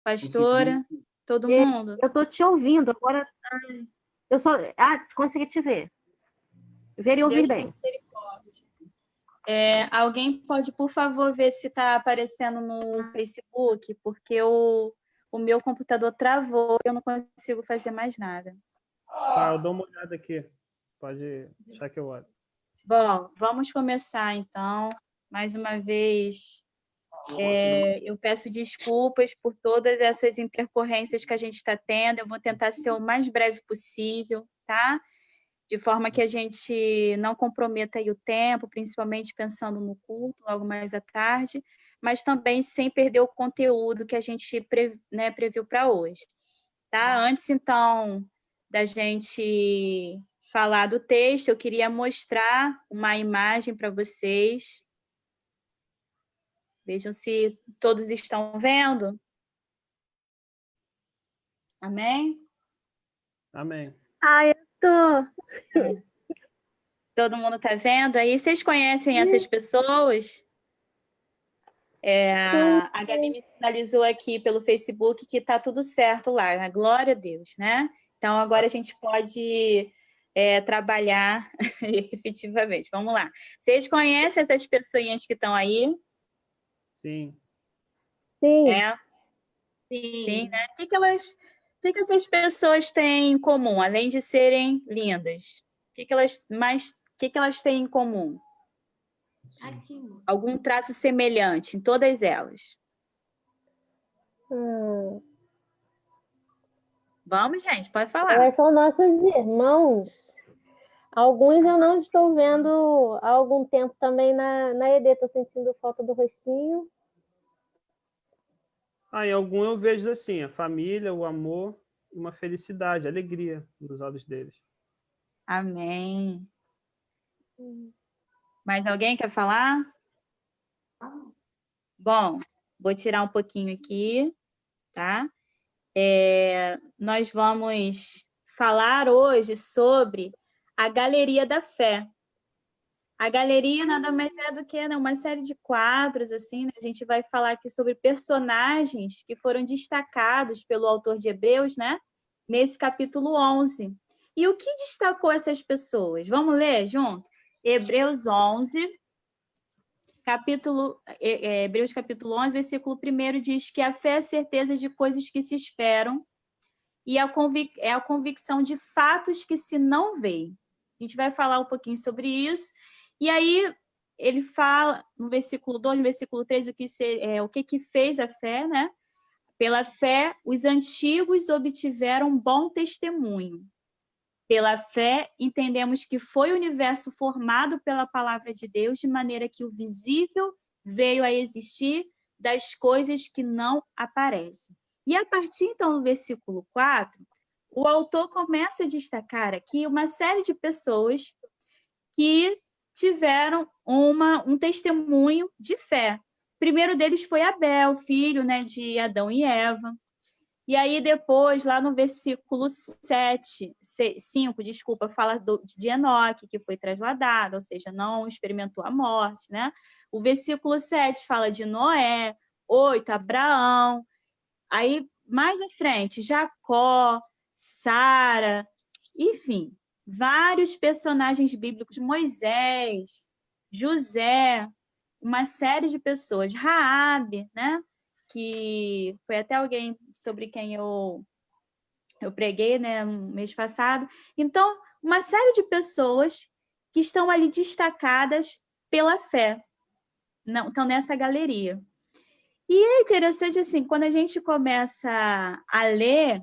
Pastora, todo É, mundo? eu estou te ouvindo, agora eu só. Consegui te ver. Ver e ouvir Deus tem bem. misericórdia. Alguém pode, por favor, ver se está aparecendo no Facebook, porque o meu computador travou e eu não consigo fazer mais nada. Tá, eu dou uma olhada aqui. Pode deixar que eu olho. Bom, vamos começar, então. Mais uma vez, eu peço desculpas por todas essas intercorrências que a gente está tendo. Eu vou tentar ser o mais breve possível, tá? De forma que a gente não comprometa aí o tempo, principalmente pensando no culto, logo mais à tarde, mas também sem perder o conteúdo que a gente previu para hoje. Tá? Antes, então, da gente falar do texto, eu queria mostrar uma imagem para vocês. Vejam se todos estão vendo. Amém? Amém. Eu tô. Todo mundo está vendo aí? Vocês conhecem essas pessoas? A Gabi me sinalizou aqui pelo Facebook que está tudo certo lá, né? Glória a Deus, né? Então, agora a gente pode trabalhar efetivamente. Vamos lá. Vocês conhecem essas pessoinhas que estão aí? Sim. Sim. Sim, né? O que essas pessoas têm em comum, além de serem lindas? O que elas têm em comum? Algum traço semelhante em todas elas? Vamos, gente, pode falar. Elas são nossos irmãos. Alguns eu não estou vendo há algum tempo também na ED. Estou sentindo falta do rostinho. Em algum eu vejo assim, a família, o amor, uma felicidade, alegria nos olhos deles. Amém. Mais alguém quer falar? Bom, vou tirar um pouquinho aqui, tá? Nós vamos falar hoje sobre a Galeria da Fé. A galeria nada mais é do que uma série de quadros, assim, né? A gente vai falar aqui sobre personagens que foram destacados pelo autor de Hebreus, né? Nesse capítulo 11. E o que destacou essas pessoas? Vamos ler junto? Hebreus 11, Hebreus capítulo 11, versículo 1 diz que a fé é a certeza de coisas que se esperam e é a convicção de fatos que se não veem. A gente vai falar um pouquinho sobre isso. E aí ele fala no versículo 2, no versículo 3, o que fez a fé, né? Pela fé, os antigos obtiveram bom testemunho. Pela fé, entendemos que foi o universo formado pela palavra de Deus, de maneira que o visível veio a existir das coisas que não aparecem. E a partir, então, do versículo 4, o autor começa a destacar aqui uma série de pessoas que tiveram um testemunho de fé. O primeiro deles foi Abel, filho, né, de Adão e Eva. E aí depois, lá no versículo 5, desculpa, fala de Enoque, que foi trasladado, ou seja, não experimentou a morte, né? O versículo 7 fala de Noé, 8, Abraão. Aí, mais à frente, Jacó, Sara, enfim, vários personagens bíblicos, Moisés, José, uma série de pessoas, Raabe, né? Que foi até alguém sobre quem eu preguei, né, no mês passado. Então, uma série de pessoas que estão ali destacadas pela fé, não, estão nessa galeria. E é interessante, assim, quando a gente começa a ler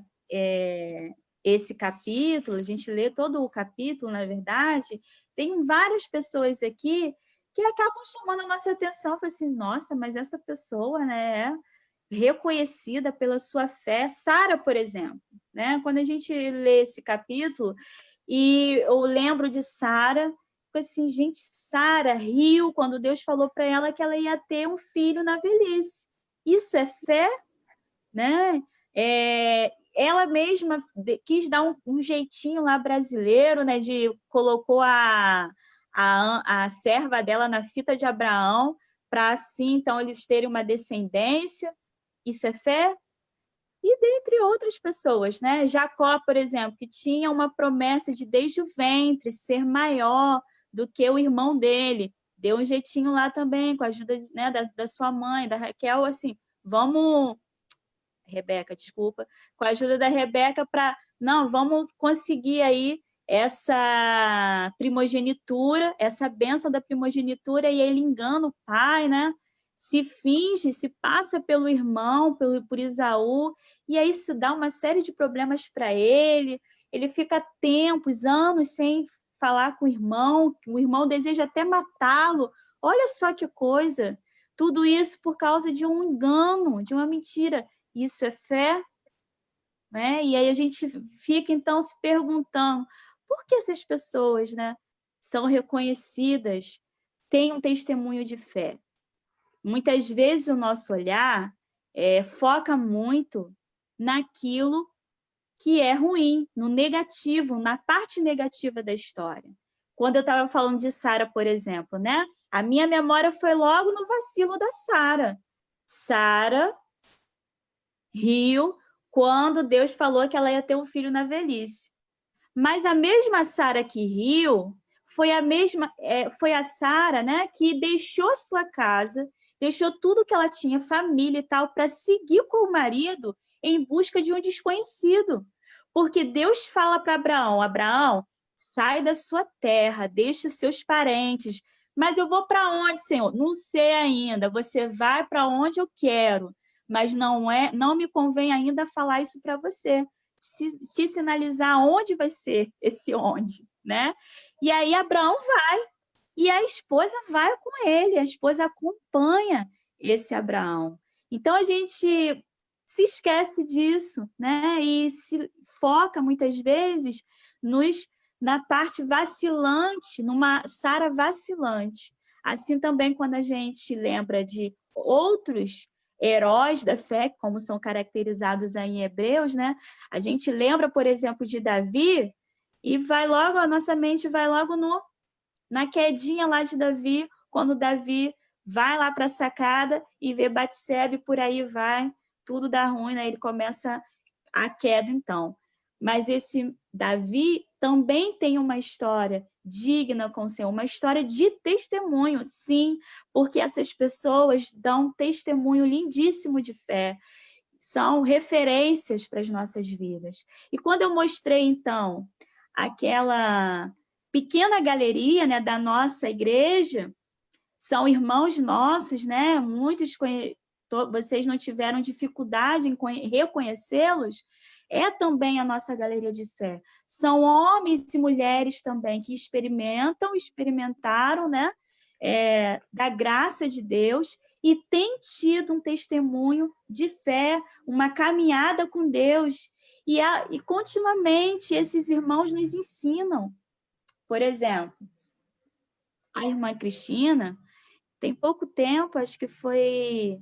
esse capítulo, a gente lê todo o capítulo, na verdade, tem várias pessoas aqui que acabam chamando a nossa atenção, assim, nossa, mas essa pessoa, né, é reconhecida pela sua fé. Sara, por exemplo, né? Quando a gente lê esse capítulo, e eu lembro de Sara, assim, gente, Sara riu quando Deus falou para ela que ela ia ter um filho na velhice. Isso é fé, né? Ela mesma quis dar um jeitinho lá brasileiro, né? Colocou a serva dela na fita de Abraão para assim, então, eles terem uma descendência. Isso é fé? dentre outras pessoas, né? Jacó, por exemplo, que tinha uma promessa de desde o ventre ser maior do que o irmão dele, deu um jeitinho lá também, com a ajuda, né, da sua mãe, da Raquel, assim, vamos, Rebeca, desculpa, com a ajuda da Rebeca não, vamos conseguir aí essa primogenitura, essa bênção da primogenitura, e ele engana o pai, né? Se finge, se passa pelo irmão, por Esaú, e aí isso dá uma série de problemas para ele fica tempos, anos sem falar com o irmão deseja até matá-lo. Olha só que coisa! Tudo isso por causa de um engano, de uma mentira. Isso é fé? Né? E aí a gente fica, então, se perguntando por que essas pessoas, né, são reconhecidas, têm um testemunho de fé. Muitas vezes o nosso olhar foca muito naquilo que é ruim, no negativo, na parte negativa da história. Quando eu estava falando de Sara, por exemplo, né? A minha memória foi logo no vacilo da Sara. Sara riu quando Deus falou que ela ia ter um filho na velhice. Mas a mesma Sara que riu foi a Sara, né, que deixou sua casa, deixou tudo que ela tinha, família e tal, para seguir com o marido em busca de um desconhecido. Porque Deus fala para Abraão, Abraão, sai da sua terra, deixa os seus parentes. Mas eu vou para onde, Senhor? Não sei ainda. Você vai para onde eu quero, mas não me convém ainda falar isso para você. Te sinalizar onde vai ser esse onde, né? E aí Abraão vai, e a esposa vai com ele, a esposa acompanha esse Abraão. Então a gente se esquece disso, né? E se foca muitas vezes na parte vacilante, numa Sara vacilante. Assim também quando a gente lembra de outros heróis da fé, como são caracterizados aí em Hebreus, né? A gente lembra, por exemplo, de Davi e a nossa mente vai logo na quedinha lá de Davi, quando Davi vai lá para a sacada e vê Batseba e por aí vai, tudo dá ruim, né? Ele começa a queda, então. Mas esse Davi também tem uma história digna com o Senhor, uma história de testemunho, sim, porque essas pessoas dão um testemunho lindíssimo de fé, são referências para as nossas vidas. E quando eu mostrei, então, aquela pequena galeria, né, da nossa igreja, são irmãos nossos, né? Muitos vocês não tiveram dificuldade em reconhecê-los, é também a nossa galeria de fé. São homens e mulheres também que experimentaram, né, da graça de Deus e têm tido um testemunho de fé, uma caminhada com Deus. E continuamente esses irmãos nos ensinam. Por exemplo, a irmã Cristina, tem pouco tempo, acho que foi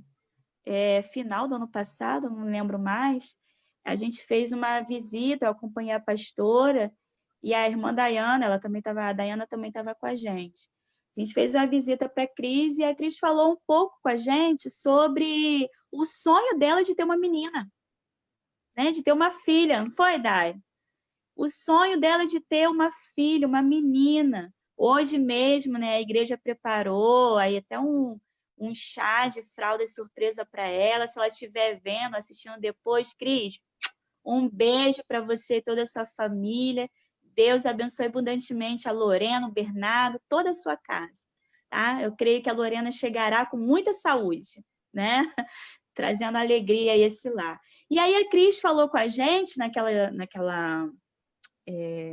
final do ano passado, não lembro mais, a gente fez uma visita, eu acompanhei a pastora e a irmã Dayana, a Dayana também estava com a gente. A gente fez uma visita para a Cris e a Cris falou um pouco com a gente sobre o sonho dela de ter uma menina, né? De ter uma filha, não foi, Day? O sonho dela de ter uma filha, uma menina. Hoje mesmo, né, a igreja preparou aí até um chá de fralda surpresa para ela. Se ela estiver vendo, assistindo depois, Cris, um beijo para você e toda a sua família. Deus abençoe abundantemente a Lorena, o Bernardo, toda a sua casa. Tá? Eu creio que a Lorena chegará com muita saúde, né? Trazendo alegria a esse lar. E aí a Cris falou com a gente naquela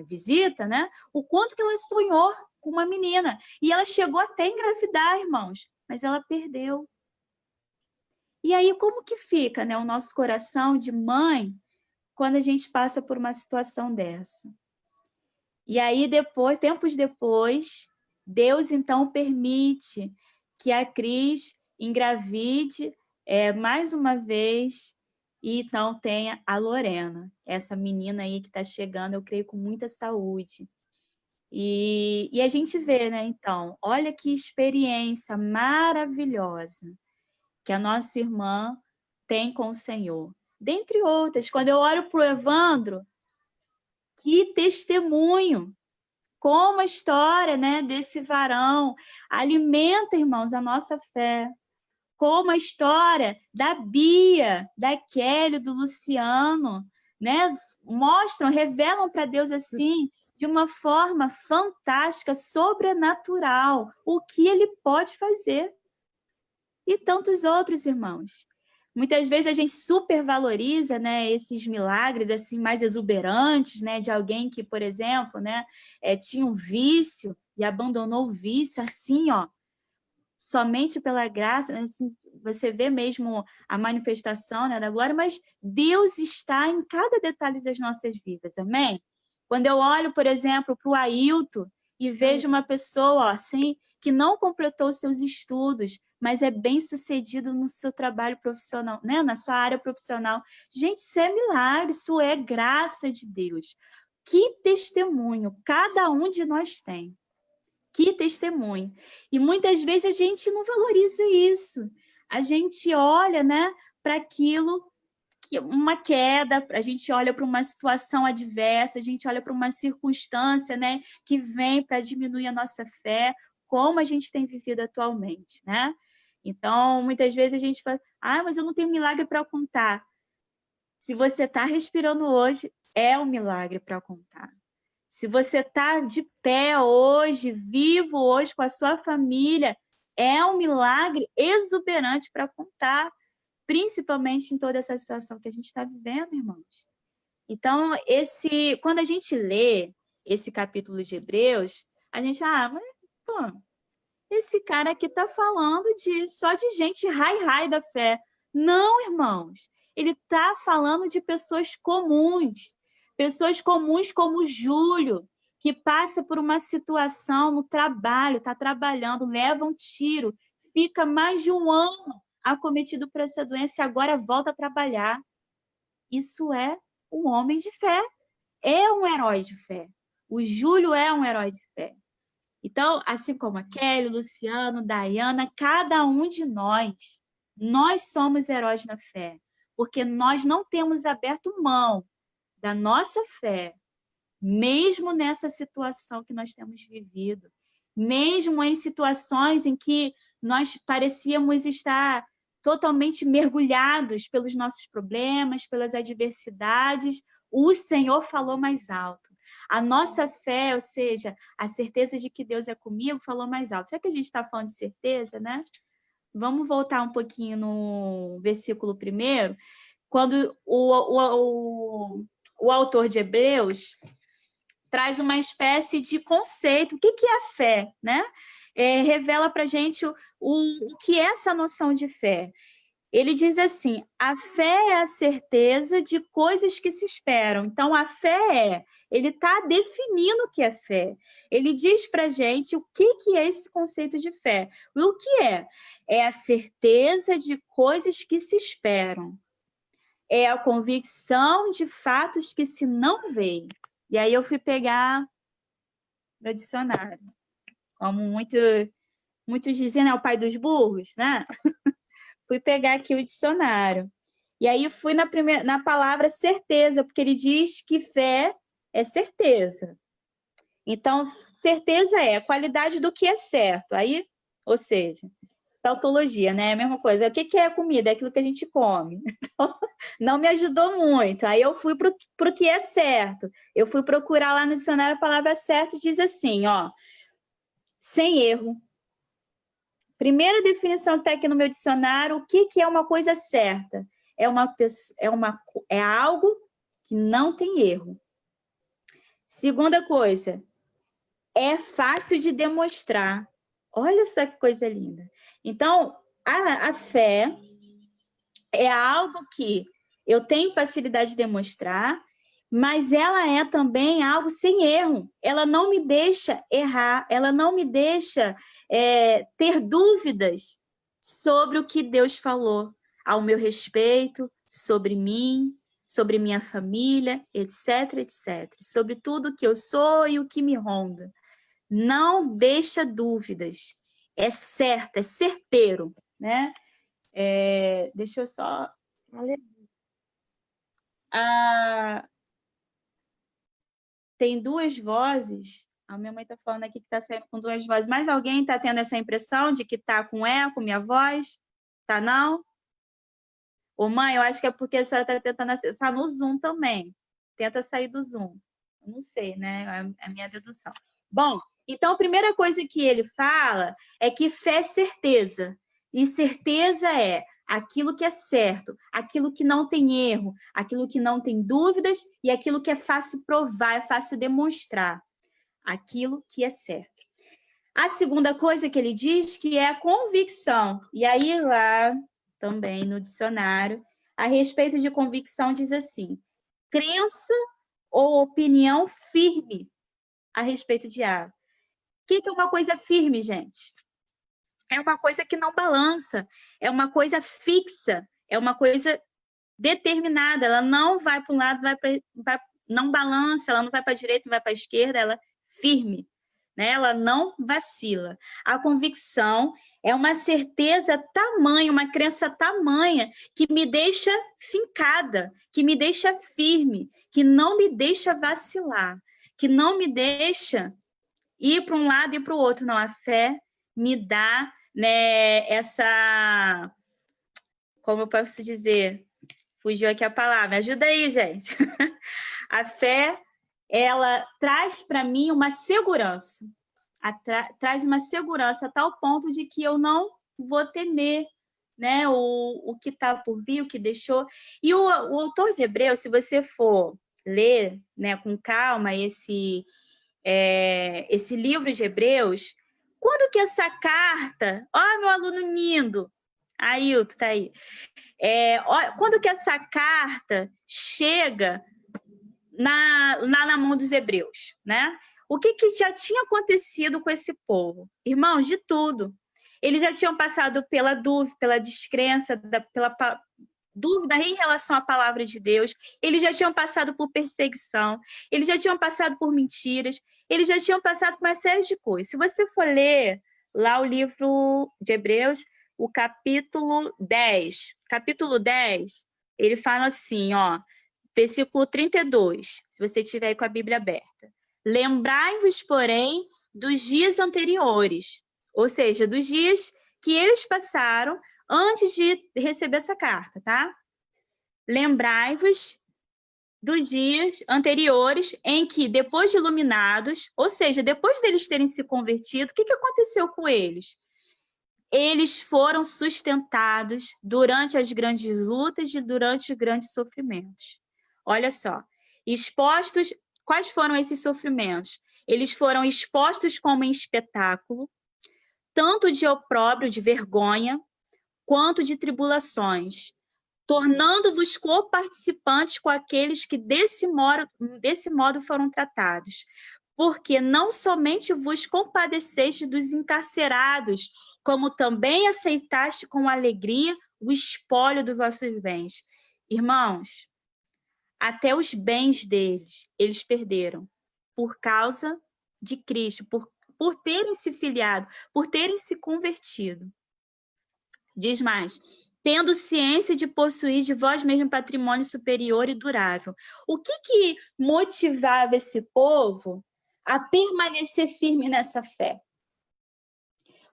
visita, né? O quanto que ela sonhou com uma menina. E ela chegou até a engravidar, irmãos, mas ela perdeu. E aí, como que fica, né, o nosso coração de mãe quando a gente passa por uma situação dessa? E aí, tempos depois, Deus, então, permite que a Cris engravide mais uma vez e, então, tenha a Lorena, essa menina aí que está chegando, eu creio, com muita saúde. E a gente vê, né, então, olha que experiência maravilhosa que a nossa irmã tem com o Senhor. dentre outras. Quando eu olho para o Evandro, que testemunho! Como a história, né, desse varão alimenta, irmãos, a nossa fé. Como a história da Bia, da Kelly, do Luciano, né, mostram, revelam para Deus assim, de uma forma fantástica, sobrenatural, o que ele pode fazer. E tantos outros, irmãos. Muitas vezes a gente supervaloriza, né, esses milagres assim mais exuberantes, né, de alguém que, por exemplo, né, tinha um vício e abandonou o vício, assim, ó, somente pela graça, assim, você vê mesmo a manifestação, né, da glória, mas Deus está em cada detalhe das nossas vidas, amém? Quando eu olho, por exemplo, para o Ailton e vejo uma pessoa, ó, assim, que não completou seus estudos, mas é bem-sucedido no seu trabalho profissional, né? Na sua área profissional. Gente, isso é milagre, isso é graça de Deus. Que testemunho cada um de nós tem. Que testemunho. E muitas vezes a gente não valoriza isso. A gente olha, né, para aquilo, que uma queda, a gente olha para uma situação adversa, a gente olha para uma circunstância, né, que vem para diminuir a nossa fé, como a gente tem vivido atualmente, né? Então, muitas vezes a gente fala, mas eu não tenho milagre para contar. Se você está respirando hoje, é um milagre para contar. Se você está de pé hoje, vivo hoje com a sua família, é um milagre exuberante para contar, principalmente em toda essa situação que a gente está vivendo, irmãos. Então, quando a gente lê esse capítulo de Hebreus, a gente, mas, pô, esse cara aqui está falando só de gente rai-rai da fé. Não, irmãos. Ele está falando de pessoas comuns como o Júlio, que passa por uma situação no trabalho, está trabalhando, leva um tiro, fica mais de um ano acometido por essa doença e agora volta a trabalhar. Isso é um homem de fé, é um herói de fé. O Júlio é um herói de fé. Então, assim como a Kelly, o Luciano, Dayana, cada um de nós somos heróis na fé, porque nós não temos aberto mão da nossa fé, mesmo nessa situação que nós temos vivido, mesmo em situações em que nós parecíamos estar totalmente mergulhados pelos nossos problemas, pelas adversidades, o Senhor falou mais alto. A nossa fé, ou seja, a certeza de que Deus é comigo, falou mais alto. Já que a gente está falando de certeza, né? Vamos voltar um pouquinho no versículo 1, quando o autor de Hebreus traz uma espécie de conceito. O que é a fé, né? Revela para a gente o que é essa noção de fé. Ele diz assim, a fé é a certeza de coisas que se esperam. Então, a fé ele está definindo o que é fé. Ele diz para a gente o que é esse conceito de fé. O que é? É a certeza de coisas que se esperam. É a convicção de fatos que se não veem. E aí eu fui pegar meu dicionário. Como muitos dizem, é o pai dos burros, né? Fui pegar aqui o dicionário. E aí fui na palavra certeza, porque ele diz que fé é certeza. Então, certeza é a qualidade do que é certo. Aí, ou seja, tautologia, né? É a mesma coisa. O que é comida? É aquilo que a gente come. Então, não me ajudou muito. Aí eu fui para o que é certo. Eu fui procurar lá no dicionário a palavra certa e diz assim, ó, sem erro. Primeira definição que está aqui no meu dicionário, o que é uma coisa certa? É algo que não tem erro. Segunda coisa, é fácil de demonstrar. Olha só que coisa linda. Então, a fé é algo que eu tenho facilidade de demonstrar, mas ela é também algo sem erro. Ela não me deixa errar, ela não me deixa ter dúvidas sobre o que Deus falou ao meu respeito, sobre mim, sobre minha família, etc, etc. Sobre tudo que eu sou e o que me ronda. Não deixa dúvidas. É certo, é certeiro, né? Deixa eu só... Tem duas vozes. A minha mãe está falando aqui que está saindo com duas vozes. Mas alguém está tendo essa impressão de que está com eco, minha voz? Tá não? Ô, mãe, eu acho que é porque a senhora está tentando acessar no Zoom também. Tenta sair do Zoom. Eu não sei, né? É a minha dedução. Bom, então a primeira coisa que ele fala é que fé é certeza. E certeza é aquilo que é certo, aquilo que não tem erro, aquilo que não tem dúvidas e aquilo que é fácil provar, é fácil demonstrar. Aquilo que é certo. A segunda coisa que ele diz que é a convicção. E aí lá também no dicionário, a respeito de convicção diz assim: crença ou opinião firme a respeito de algo. O que é uma coisa firme, gente? É uma coisa que não balança, é uma coisa fixa, é uma coisa determinada, ela não vai para um lado, não balança, ela não vai para a direita, não vai para a esquerda, ela é firme, né? Ela não vacila. A convicção é uma certeza tamanha, uma crença tamanha que me deixa fincada, que me deixa firme, que não me deixa vacilar, que não me deixa ir para um lado e para o outro. Não, a fé me dá, né, essa... Como eu posso dizer? Fugiu aqui a palavra. Me ajuda aí, gente. A fé, ela traz para mim uma segurança. Traz uma segurança a tal ponto de que eu não vou temer, né, o que está por vir, o que deixou. E o autor de Hebreus, se você for ler, né, com calma esse livro de Hebreus, quando que essa carta... Ó, meu aluno lindo! Ailton, tá aí. Quando que essa carta chega na mão dos hebreus, né? O que já tinha acontecido com esse povo? Irmãos, de tudo. Eles já tinham passado pela dúvida, pela descrença, pela dúvida em relação à palavra de Deus. Eles já tinham passado por perseguição. Eles já tinham passado por mentiras. Eles já tinham passado por uma série de coisas. Se você for ler lá o livro de Hebreus, o capítulo 10. Capítulo 10, ele fala assim, ó, versículo 32, se você tiver aí com a Bíblia aberta. Lembrai-vos, porém, dos dias anteriores, ou seja, dos dias que eles passaram antes de receber essa carta, tá? Lembrai-vos dos dias anteriores em que, depois de iluminados, ou seja, depois deles terem se convertido, o que aconteceu com eles? Eles foram sustentados durante as grandes lutas e durante os grandes sofrimentos. Olha só, expostos, quais foram esses sofrimentos? Eles foram expostos como em espetáculo, tanto de opróbrio, de vergonha, quanto de tribulações, tornando-vos coparticipantes com aqueles que desse modo foram tratados. Porque não somente vos compadeceste dos encarcerados, como também aceitaste com alegria o espólio dos vossos bens. Irmãos, até os bens deles, eles perderam, por causa de Cristo, por terem se filiado, por terem se convertido. Diz mais, tendo ciência de possuir de vós mesmo patrimônio superior e durável. O que motivava esse povo a permanecer firme nessa fé?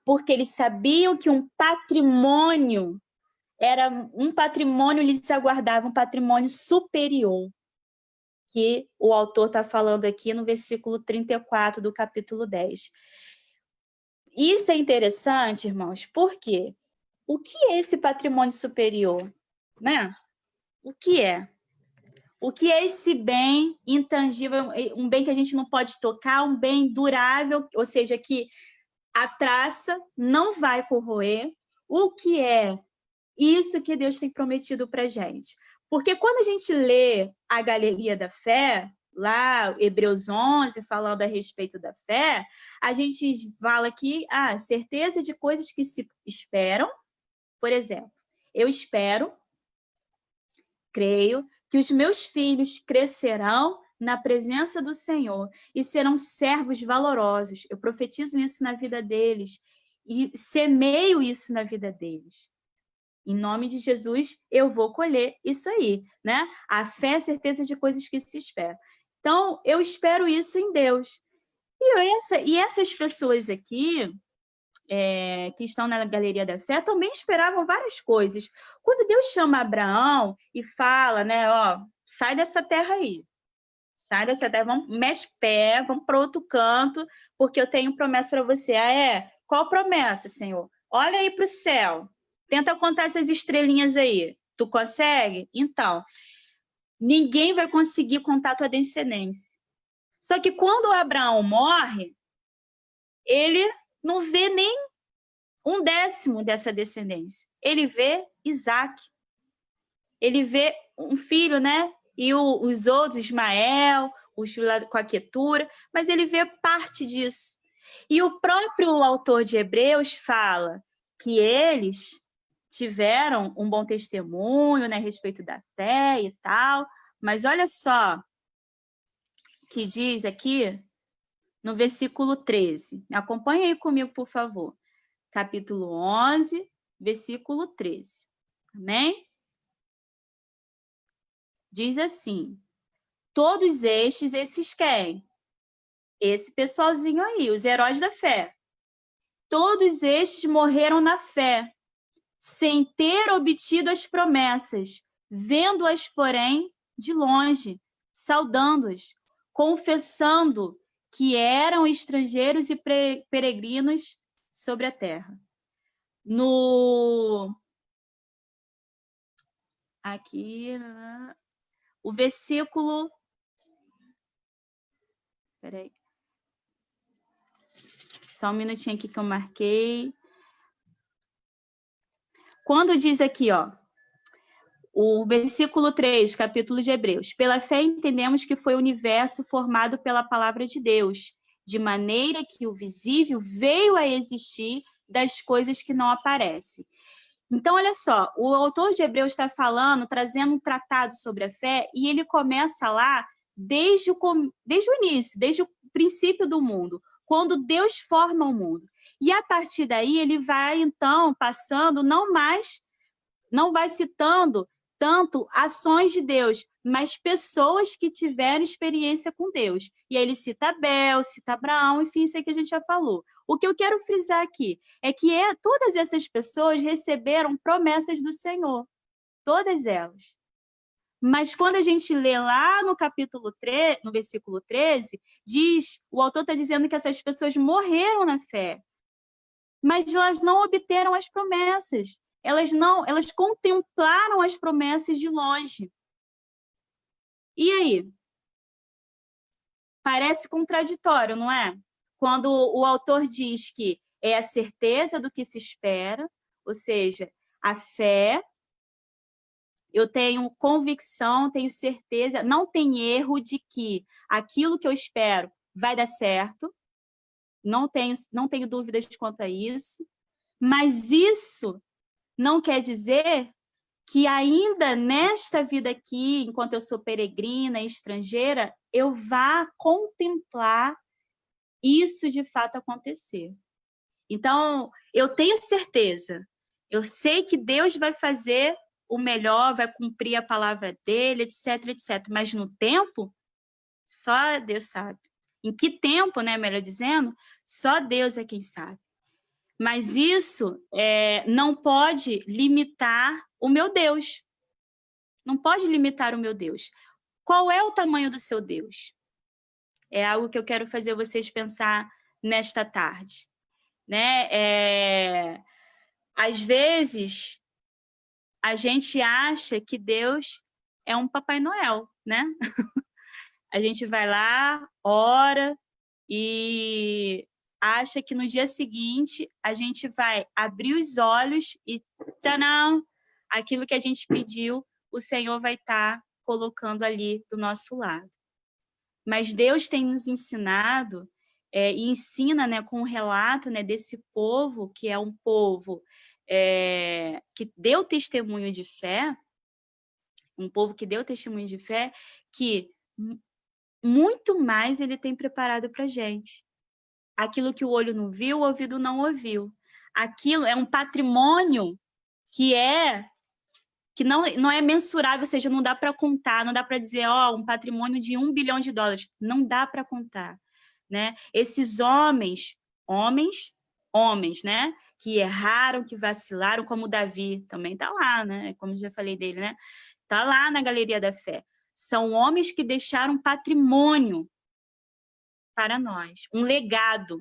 Porque eles sabiam que um patrimônio lhes aguardava, um patrimônio superior, que o autor está falando aqui no versículo 34 do capítulo 10. Isso é interessante, irmãos, porque o que é esse patrimônio superior, né? O que é? O que é esse bem intangível, um bem que a gente não pode tocar, um bem durável, ou seja, que a traça não vai corroer? O que é isso que Deus tem prometido para a gente? Porque quando a gente lê a Galeria da Fé, lá, Hebreus 11, falando a respeito da fé, a gente fala aqui, certeza de coisas que se esperam. Por exemplo, eu espero, creio, que os meus filhos crescerão na presença do Senhor e serão servos valorosos. Eu profetizo isso na vida deles e semeio isso na vida deles. Em nome de Jesus, eu vou colher isso aí, né? A fé é a certeza de coisas que se esperam. Então, eu espero isso em Deus. E essas pessoas aqui, que estão na galeria da fé, também esperavam várias coisas. Quando Deus chama Abraão e fala, né, ó, sai dessa terra aí, sai dessa terra, vamos, mexe pé, vamos para outro canto, porque eu tenho promessa para você. Qual promessa, Senhor? Olha aí para o céu, tenta contar essas estrelinhas aí. Tu consegue? Então, ninguém vai conseguir contar a tua descendência. Só que quando Abraão morre, ele não vê nem 1/10 dessa descendência. Ele vê Isaac. Ele vê um filho, né? E os outros, Ismael, os com a Quetura, mas ele vê parte disso. E o próprio autor de Hebreus fala que eles tiveram um bom testemunho, né, a respeito da fé e tal, mas olha só que diz aqui no versículo 13. Acompanha aí comigo, por favor. Capítulo 11, versículo 13. Amém? Diz assim: todos esses quem? Esse pessoalzinho aí, os heróis da fé. Todos estes morreram na fé, sem ter obtido as promessas, vendo-as, porém, de longe, saudando-as, confessando que eram estrangeiros e peregrinos sobre a terra. Aqui, o versículo... Peraí. Só um minutinho aqui que eu marquei. Quando diz aqui, ó, o versículo 3, capítulo de Hebreus. Pela fé entendemos que foi o universo formado pela palavra de Deus, de maneira que o visível veio a existir das coisas que não aparecem. Então, olha só, o autor de Hebreus está falando, trazendo um tratado sobre a fé, e ele começa lá desde o início, desde o princípio do mundo, quando Deus forma o mundo. E a partir daí ele vai, então, passando, não vai citando tanto ações de Deus, mas pessoas que tiveram experiência com Deus. E aí ele cita Abel, cita Abraão, enfim, isso aí que a gente já falou. O que eu quero frisar aqui é que todas essas pessoas receberam promessas do Senhor, todas elas. Mas quando a gente lê lá no capítulo 3, no versículo 13, o autor está dizendo que essas pessoas morreram na fé, mas elas não obteram as promessas. Elas contemplaram as promessas de longe. E aí? Parece contraditório, não é? Quando o autor diz que é a certeza do que se espera, ou seja, a fé, eu tenho convicção, tenho certeza, não tem erro de que aquilo que eu espero vai dar certo, não tenho dúvidas quanto a isso, mas isso não quer dizer que ainda nesta vida aqui, enquanto eu sou peregrina, estrangeira, eu vá contemplar isso de fato acontecer. Então, eu tenho certeza, eu sei que Deus vai fazer o melhor, vai cumprir a palavra dele, etc, etc. Mas no tempo, só Deus sabe. Em que tempo, né, melhor dizendo, só Deus é quem sabe. Mas isso não pode limitar o meu Deus. Não pode limitar o meu Deus. Qual é o tamanho do seu Deus? É algo que eu quero fazer vocês pensar nesta tarde. Né? Às vezes, a gente acha que Deus é um Papai Noel, né? A gente vai lá, ora e acha que no dia seguinte a gente vai abrir os olhos e tadam, aquilo que a gente pediu, o Senhor vai estar colocando ali do nosso lado. Mas Deus tem nos ensinado e ensina, né, com o relato, né, desse povo, que é um povo que deu testemunho de fé, um povo que deu testemunho de fé, que muito mais ele tem preparado para a gente. Aquilo que o olho não viu, o ouvido não ouviu. Aquilo é um patrimônio que não é mensurável, ou seja, não dá para contar, não dá para dizer, um patrimônio de US$ 1 bilhão, não dá para contar, né? Esses homens, né? Que erraram, que vacilaram, como Davi também está lá, né? Como já falei dele, né? Está lá na Galeria da Fé. São homens que deixaram patrimônio para nós, um legado,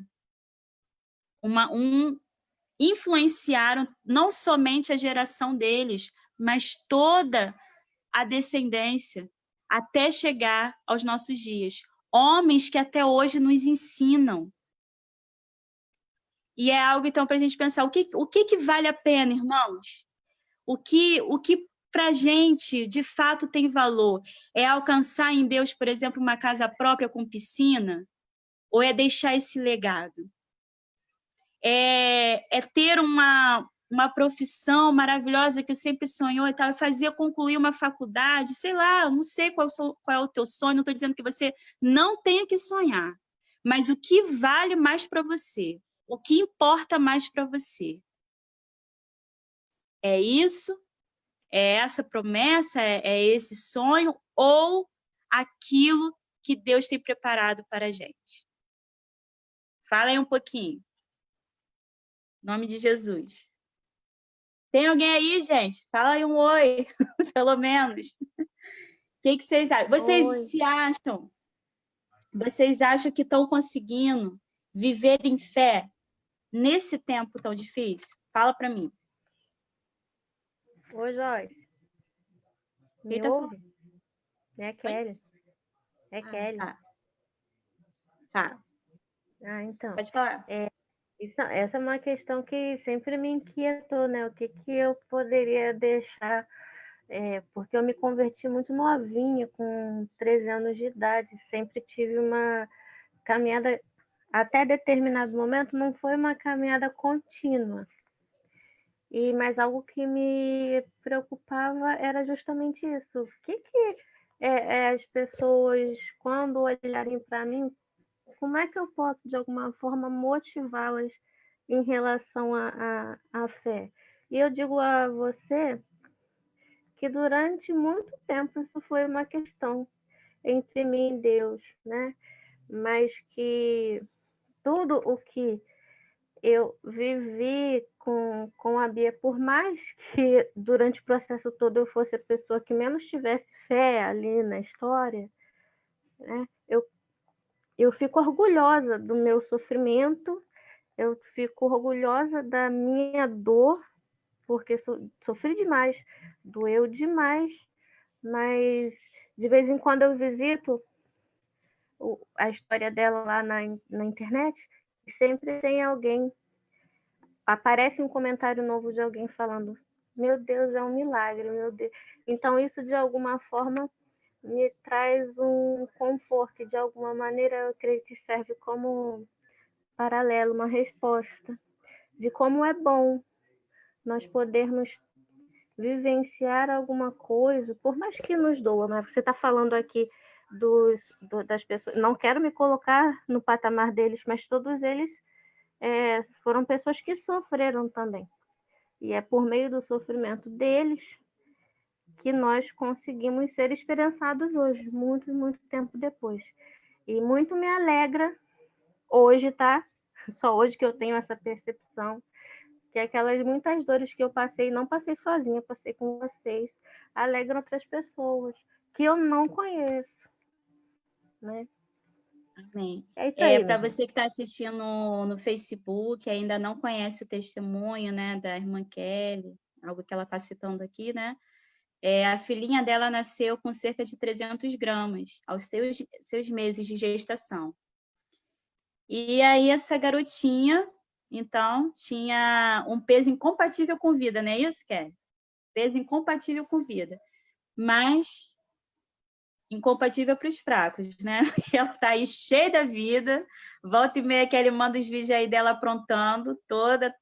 influenciaram não somente a geração deles, mas toda a descendência, até chegar aos nossos dias. Homens que até hoje nos ensinam. E é algo, então, para a gente pensar, o que vale a pena, irmãos? O que para a gente, de fato, tem valor? É alcançar em Deus, por exemplo, uma casa própria com piscina? Ou é deixar esse legado? É ter uma profissão maravilhosa que eu sempre sonhou e tal, fazia concluir uma faculdade, sei lá, não sei qual é o teu sonho, não estou dizendo que você não tenha que sonhar, mas o que vale mais para você? O que importa mais para você? É isso? É essa promessa? É esse sonho? Ou aquilo que Deus tem preparado para a gente? Fala aí um pouquinho. Em nome de Jesus. Tem alguém aí, gente? Fala aí um oi, pelo menos. O que vocês acham? Vocês acham que estão conseguindo viver em fé nesse tempo tão difícil? Fala para mim. Oi, Joyce. Me Quem tá ouve? falando? É Kelly. É Kelly. Tá. Então. Pode falar. Essa é uma questão que sempre me inquietou, né? O que eu poderia deixar, porque eu me converti muito novinha, com 13 anos de idade, sempre tive uma caminhada, até determinado momento, não foi uma caminhada contínua. Mas algo que me preocupava era justamente isso. O que as pessoas, quando olharem para mim, como é que eu posso, de alguma forma, motivá-las em relação à fé? E eu digo a você que durante muito tempo isso foi uma questão entre mim e Deus, né? Mas que tudo o que eu vivi com a Bia, por mais que durante o processo todo eu fosse a pessoa que menos tivesse fé ali na história, né? Eu fico orgulhosa do meu sofrimento, eu fico orgulhosa da minha dor, porque sofri demais, doeu demais, mas de vez em quando eu visito a história dela lá na internet e sempre tem alguém, aparece um comentário novo de alguém falando: meu Deus, é um milagre, meu Deus. Então isso de alguma forma me traz um conforto, de alguma maneira eu creio que serve como paralelo, uma resposta de como é bom nós podermos vivenciar alguma coisa, por mais que nos doa, mas você está falando aqui das pessoas, não quero me colocar no patamar deles, mas todos eles foram pessoas que sofreram também. E é por meio do sofrimento deles que nós conseguimos ser esperançados hoje, muito, muito tempo depois. E muito me alegra hoje, tá? Só hoje que eu tenho essa percepção, que aquelas muitas dores que eu passei, não passei sozinha, passei com vocês, alegram outras pessoas que eu não conheço, né? Amém. É isso aí. Para você que está assistindo no Facebook, ainda não conhece o testemunho, né, da irmã Kelly, algo que ela está citando aqui, né? A filhinha dela nasceu com cerca de 300 gramas, aos seus meses de gestação. E aí essa garotinha, então, tinha um peso incompatível com vida, não é isso, Kelly? Peso incompatível com vida. Mas incompatível para os fracos, né? Porque ela está aí cheia da vida, volta e meia que ele manda os vídeos aí dela aprontando, toda,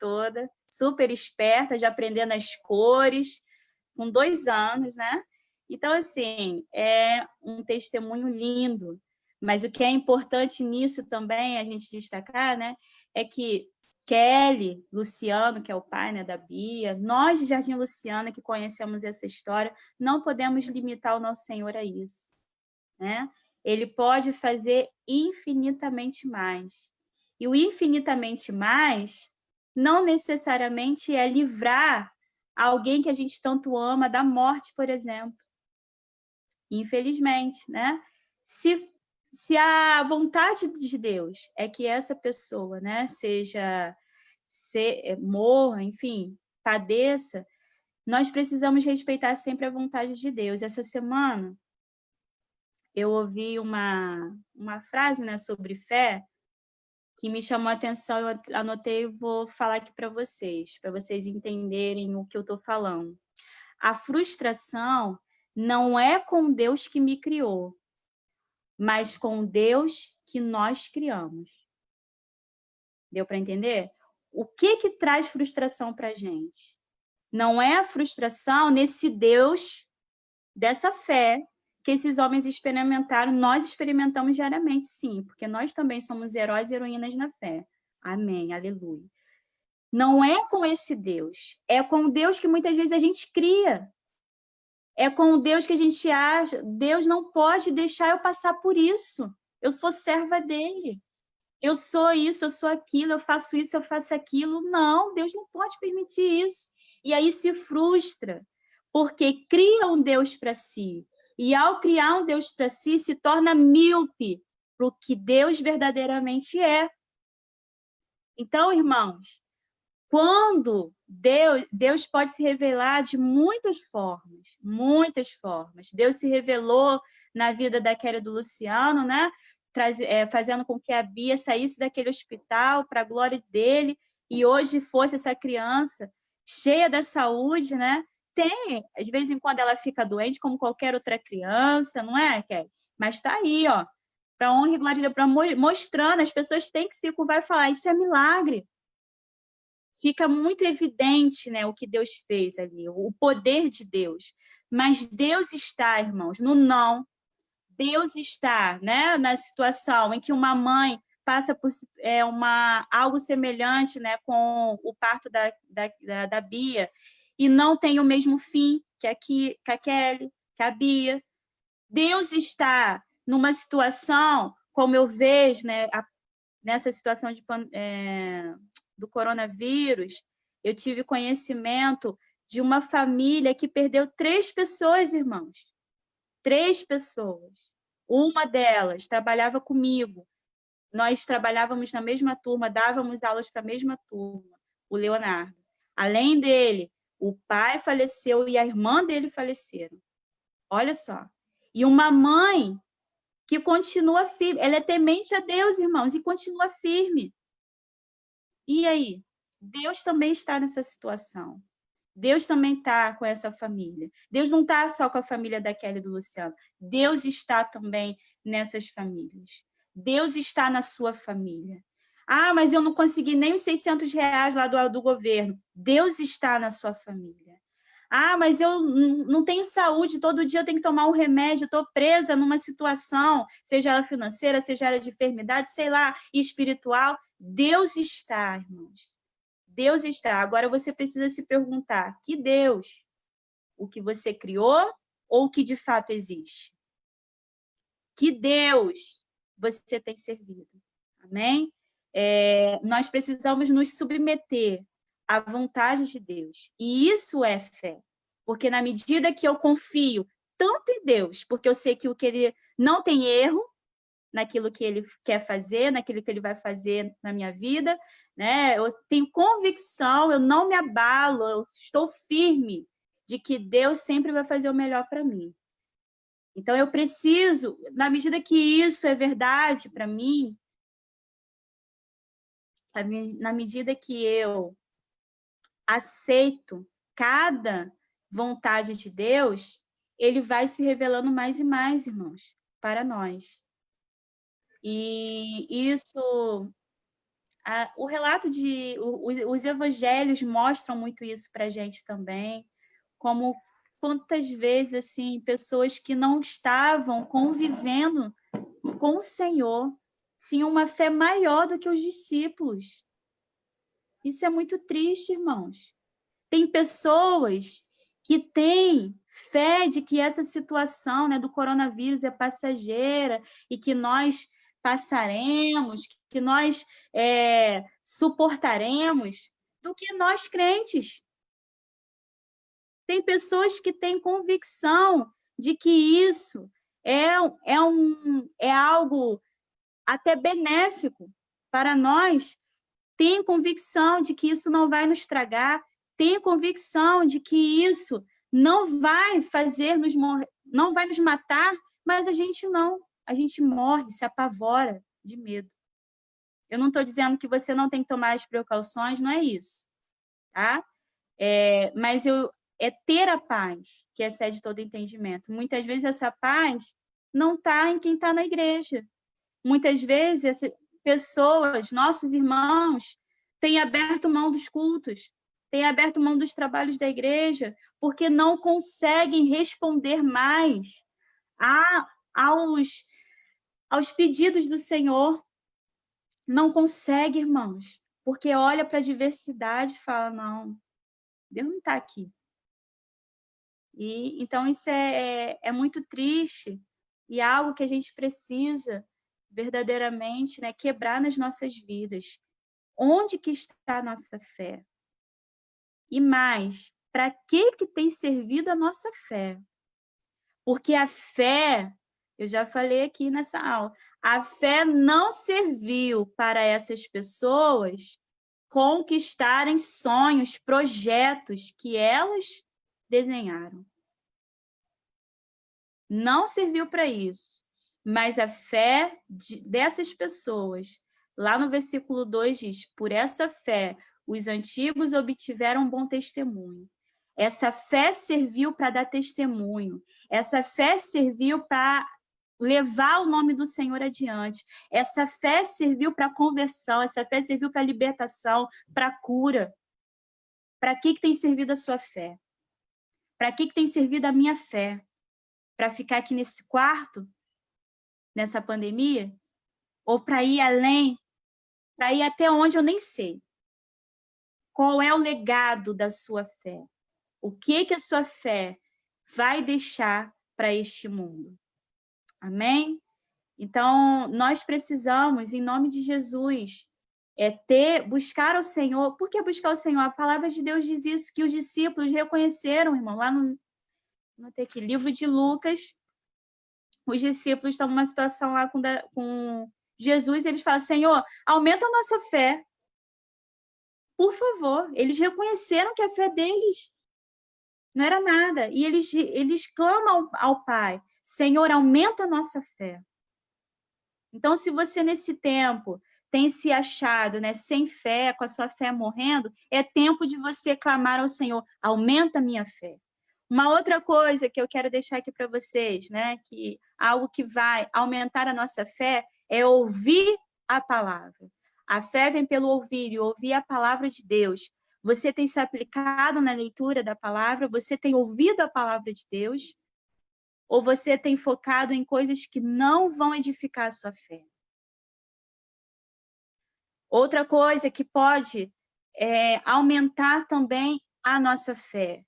super esperta, já aprendendo as cores, com 2 anos, né? Então, assim, é um testemunho lindo. Mas o que é importante nisso também, a gente destacar, né? É que Kelly, Luciano, que é o pai, né, da Bia, nós de Jardim Luciana, que conhecemos essa história, não podemos limitar o nosso Senhor a isso, né? Ele pode fazer infinitamente mais. E o infinitamente mais não necessariamente é livrar alguém que a gente tanto ama da morte, por exemplo. Infelizmente, né? Se a vontade de Deus é que essa pessoa, né, morra, enfim, padeça, nós precisamos respeitar sempre a vontade de Deus. Essa semana, eu ouvi uma frase, né, sobre fé que me chamou a atenção, eu anotei e vou falar aqui para vocês entenderem o que eu estou falando. A frustração não é com Deus que me criou, mas com Deus que nós criamos. Deu para entender? O que traz frustração para a gente? Não é a frustração nesse Deus, dessa fé, que esses homens experimentaram, nós experimentamos diariamente, sim, porque nós também somos heróis e heroínas na fé. Amém, aleluia. Não é com esse Deus, é com o Deus que muitas vezes a gente cria. É com o Deus que a gente acha, Deus não pode deixar eu passar por isso. Eu sou serva dele. Eu sou isso, eu sou aquilo, eu faço isso, eu faço aquilo. Não, Deus não pode permitir isso. E aí se frustra, porque cria um Deus para si. E ao criar um Deus para si, se torna míope para o que Deus verdadeiramente é. Então, irmãos, quando Deus pode se revelar de muitas formas, muitas formas. Deus se revelou na vida da Kelly e do Luciano, né? Fazendo com que a Bia saísse daquele hospital para a glória dele e hoje fosse essa criança cheia da saúde, né? Tem, de vez em quando ela fica doente, como qualquer outra criança, não é, Kelly? Mas está aí, ó, para honra e glória de Deus, mostrando, as pessoas têm que se curvar e falar, isso é milagre. Fica muito evidente, né, o que Deus fez ali, o poder de Deus. Mas Deus está, irmãos, no não. Deus está, né, na situação em que uma mãe passa por algo semelhante, né, com o parto da Bia e não tem o mesmo fim que a Kelly, que a Bia. Deus está numa situação, como eu vejo, né, nessa situação do coronavírus, eu tive conhecimento de uma família que perdeu 3 pessoas, irmãos. 3 pessoas. Uma delas trabalhava comigo. Nós trabalhávamos na mesma turma, dávamos aulas para a mesma turma, o Leonardo. Além dele, o pai faleceu e a irmã dele faleceram. Olha só. E uma mãe que continua firme. Ela é temente a Deus, irmãos, e continua firme. E aí? Deus também está nessa situação. Deus também está com essa família. Deus não está só com a família da Kelly e do Luciano. Deus está também nessas famílias. Deus está na sua família. Ah, mas eu não consegui nem os R$600 lá do governo. Deus está na sua família. Ah, mas eu não tenho saúde, todo dia eu tenho que tomar um remédio, estou presa numa situação, seja ela financeira, seja ela de enfermidade, sei lá, espiritual. Deus está, irmãos. Deus está. Agora você precisa se perguntar, que Deus? O que você criou ou o que de fato existe? Que Deus você tem servido? Amém? Nós precisamos nos submeter à vontade de Deus. E isso é fé. Porque na medida que eu confio tanto em Deus, porque eu sei que o que ele não tem erro naquilo que ele quer fazer, naquilo que ele vai fazer na minha vida, né? Eu tenho convicção, eu não me abalo, eu estou firme de que Deus sempre vai fazer o melhor para mim. Então eu preciso, na medida que isso é verdade para mim, na medida que eu aceito cada vontade de Deus, ele vai se revelando mais e mais, irmãos, para nós. E isso, o relato os evangelhos mostram muito isso para a gente também, como quantas vezes assim pessoas que não estavam convivendo com o Senhor tinham uma fé maior do que os discípulos. Isso é muito triste, irmãos. Tem pessoas que têm fé de que essa situação, né, do coronavírus é passageira e que nós passaremos, que nós suportaremos, do que nós crentes. Tem pessoas que têm convicção de que isso é algo até benéfico para nós, tem convicção de que isso não vai nos estragar, tem convicção de que isso não vai não vai nos matar, mas a gente morre, se apavora de medo. Eu não estou dizendo que você não tem que tomar as precauções, não é isso, tá? Mas é ter a paz que excede todo entendimento. Muitas vezes essa paz não está em quem está na igreja. Muitas vezes essas pessoas, nossos irmãos, têm aberto mão dos cultos, têm aberto mão dos trabalhos da igreja, porque não conseguem responder mais aos pedidos do Senhor. Não consegue, irmãos, porque olha para a diversidade e fala, não, Deus não está aqui. E então isso é muito triste e é algo que a gente precisa verdadeiramente, né, quebrar nas nossas vidas. Onde que está a nossa fé? E mais, para que tem servido a nossa fé? Porque a fé, eu já falei aqui nessa aula, a fé não serviu para essas pessoas conquistarem sonhos, projetos que elas desenharam. Não serviu para isso. Mas a fé dessas pessoas, lá no versículo 2 diz, por essa fé, os antigos obtiveram bom testemunho. Essa fé serviu para dar testemunho. Essa fé serviu para levar o nome do Senhor adiante. Essa fé serviu para conversão. Essa fé serviu para libertação, para cura. Para que tem servido a sua fé? Para que tem servido a minha fé? Para ficar aqui nesse quarto, nessa pandemia? Ou para ir além? Para ir até onde eu nem sei? Qual é o legado da sua fé? O que a sua fé vai deixar para este mundo? Amém? Então, nós precisamos, em nome de Jesus, buscar o Senhor. Por que buscar o Senhor? A palavra de Deus diz isso, que os discípulos reconheceram, irmão, lá no livro de Lucas, os discípulos estão numa situação lá com Jesus, eles falam, Senhor, aumenta a nossa fé. Por favor. Eles reconheceram que a fé deles não era nada. E eles clamam ao Pai, Senhor, aumenta a nossa fé. Então, se você nesse tempo tem se achado, né, sem fé, com a sua fé morrendo, é tempo de você clamar ao Senhor, aumenta a minha fé. Uma outra coisa que eu quero deixar aqui para vocês, né, que algo que vai aumentar a nossa fé é ouvir a palavra. A fé vem pelo ouvir, e ouvir a palavra de Deus. Você tem se aplicado na leitura da palavra? Você tem ouvido a palavra de Deus? Ou você tem focado em coisas que não vão edificar a sua fé? Outra coisa que pode aumentar também a nossa fé.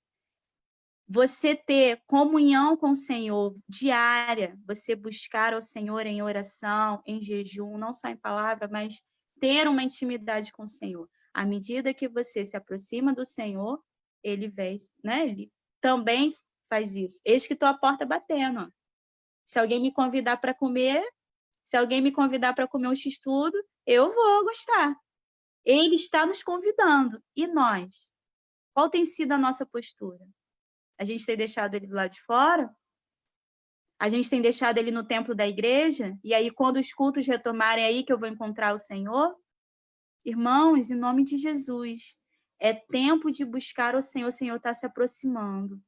Você ter comunhão com o Senhor diária, você buscar o Senhor em oração, em jejum, não só em palavra, mas ter uma intimidade com o Senhor. À medida que você se aproxima do Senhor, ele vem, né? Ele também faz isso. Eis que estou à porta batendo. Ó. Se alguém me convidar para comer, se alguém me convidar para comer um x-tudo, eu vou gostar. Ele está nos convidando. E nós? Qual tem sido a nossa postura? A gente tem deixado ele do lado de fora? A gente tem deixado ele no templo da igreja? E aí, quando os cultos retomarem, é aí que eu vou encontrar o Senhor? Irmãos, em nome de Jesus, é tempo de buscar o Senhor está se aproximando.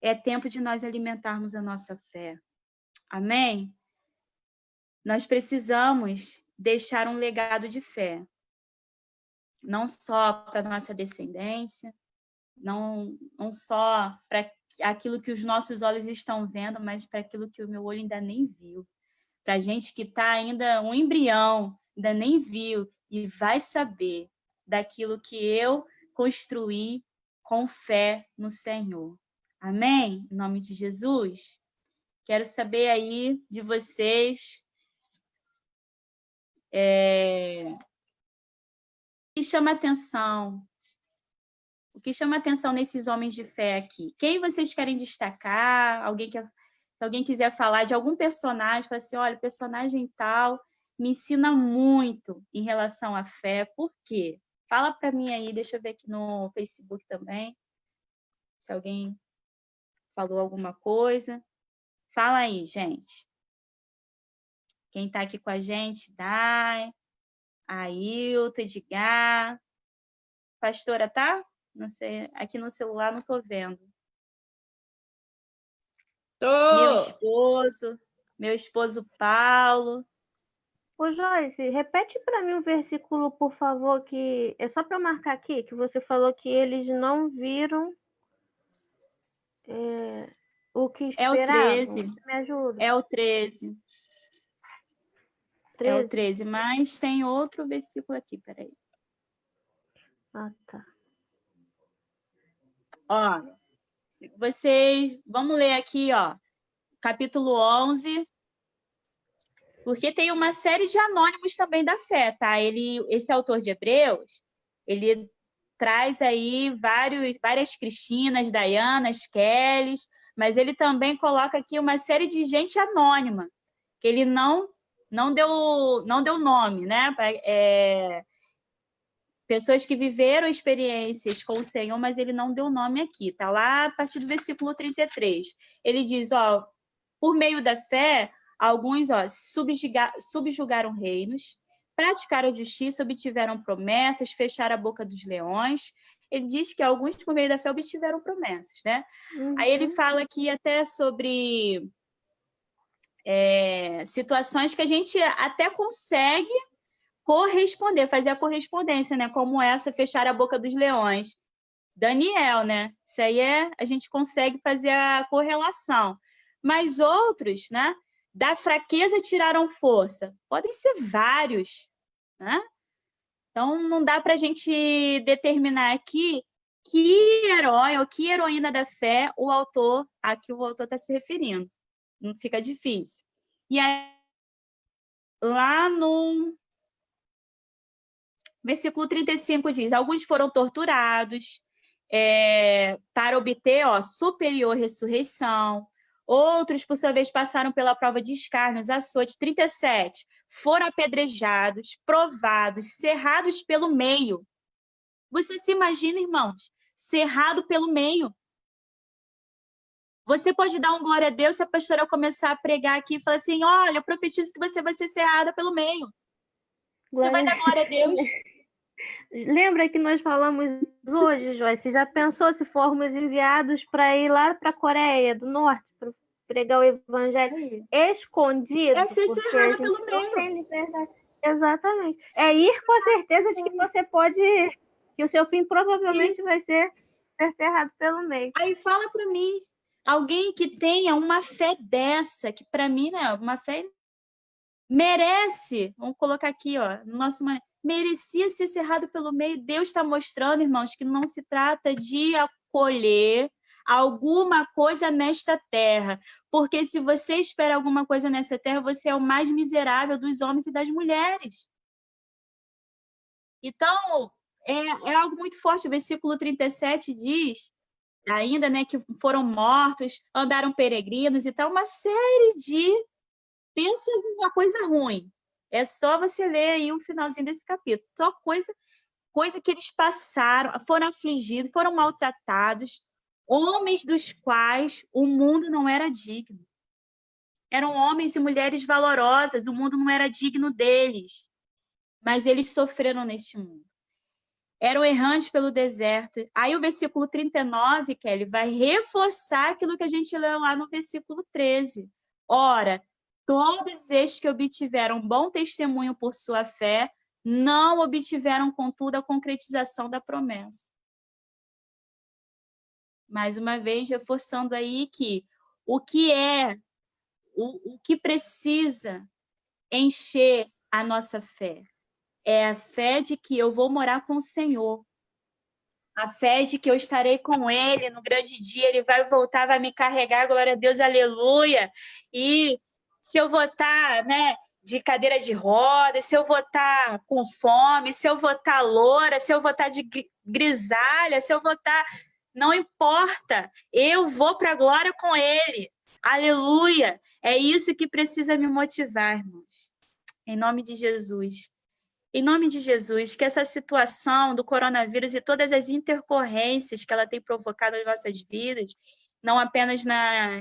É tempo de nós alimentarmos a nossa fé. Amém? Nós precisamos deixar um legado de fé. Não só para a nossa descendência, não só para aquilo que os nossos olhos estão vendo, mas para aquilo que o meu olho ainda nem viu. Para a gente que está ainda um embrião, ainda nem viu, e vai saber daquilo que eu construí com fé no Senhor. Amém? Em nome de Jesus. Quero saber aí de vocês o que chama atenção. O que chama atenção nesses homens de fé aqui? Quem vocês querem destacar? Se alguém quiser falar de algum personagem, fala assim, olha, o personagem tal me ensina muito em relação à fé. Por quê? Fala para mim aí, deixa eu ver aqui no Facebook também, se alguém falou alguma coisa. Fala aí, gente. Quem está aqui com a gente, Dai, Ailton, Edgar. Pastora, tá? Não sei, aqui no celular não estou vendo. Meu esposo Paulo. Ô, Joyce, repete para mim um versículo, por favor, que é só para marcar aqui, que você falou que eles não viram o que É o esperavam. 13. Me ajuda. É o 13. 13? É o 13, mas tem outro versículo aqui, peraí. Ah, tá. Ó, vamos ler aqui, ó, capítulo 11, porque tem uma série de anônimos também da fé, tá? Esse autor de Hebreus, ele traz aí várias Cristinas, Dianas, Kellys, mas ele também coloca aqui uma série de gente anônima, que ele não deu nome, né? Pessoas que viveram experiências com o Senhor, mas ele não deu nome aqui. Está lá a partir do versículo 33. Ele diz, ó, por meio da fé, alguns subjugaram reinos, praticaram justiça, obtiveram promessas, fecharam a boca dos leões. Ele diz que alguns, por meio da fé, obtiveram promessas, né? Aí ele fala aqui até sobre situações que a gente até consegue corresponder, fazer a correspondência, né? Como essa, fechar a boca dos leões. Daniel, né? Isso aí a gente consegue fazer a correlação. Mas outros, né? Da fraqueza tiraram força. Podem ser vários, né? Então, não dá para a gente determinar aqui que herói ou que heroína da fé a que o autor está se referindo. Não fica difícil. E aí, lá no versículo 35 diz, alguns foram torturados para obter superior ressurreição, outros, por sua vez, passaram pela prova de escárnios, açoite. 37, foram apedrejados, provados, cerrados pelo meio. Você se imagina, irmãos, cerrado pelo meio. Você pode dar um glória a Deus se a pastora começar a pregar aqui e falar assim, olha, eu profetizo que você vai ser cerrada pelo meio. Você vai dar glória a Deus. Lembra que nós falamos hoje, Joyce? Já pensou se formos enviados para ir lá para a Coreia do Norte para pregar o evangelho escondido? É ser cerrada pelo não meio. tem liberdade. Exatamente. É ir com a certeza de que você pode, que o seu fim provavelmente vai ser cerrado pelo meio. Aí fala para mim, alguém que tenha uma fé dessa, que para mim, né, uma fé merece, vamos colocar aqui, ó, no nosso merecia ser cerrado pelo meio. Deus está mostrando, irmãos, que não se trata de acolher alguma coisa nesta terra, porque se você espera alguma coisa nessa terra, você é o mais miserável dos homens e das mulheres. Então, é algo muito forte. O versículo 37 diz, ainda, né, que foram mortos, andaram peregrinos e tal, uma série de... Pensa em uma coisa ruim. É só você ler aí o finalzinho desse capítulo. Só coisa que eles passaram, foram afligidos, foram maltratados, homens dos quais o mundo não era digno. Eram homens e mulheres valorosas, o mundo não era digno deles, mas eles sofreram neste mundo. Eram errantes pelo deserto. Aí o versículo 39, Kelly, vai reforçar aquilo que a gente leu lá no versículo 13. Ora, todos estes que obtiveram bom testemunho por sua fé, não obtiveram, contudo, a concretização da promessa. Mais uma vez, reforçando aí que o que precisa encher a nossa fé É a fé de que eu vou morar com o Senhor. A fé de que eu estarei com Ele no grande dia, Ele vai voltar, vai me carregar, glória a Deus, aleluia. E se eu vou estar, né, de cadeira de rodas, se eu vou estar com fome, se eu vou estar loura, se eu vou estar de grisalha, se eu vou estar... Não importa, eu vou para a glória com Ele. Aleluia. É isso que precisa me motivar, irmãos. Em nome de Jesus. Em nome de Jesus, que essa situação do coronavírus e todas as intercorrências que ela tem provocado nas nossas vidas, não apenas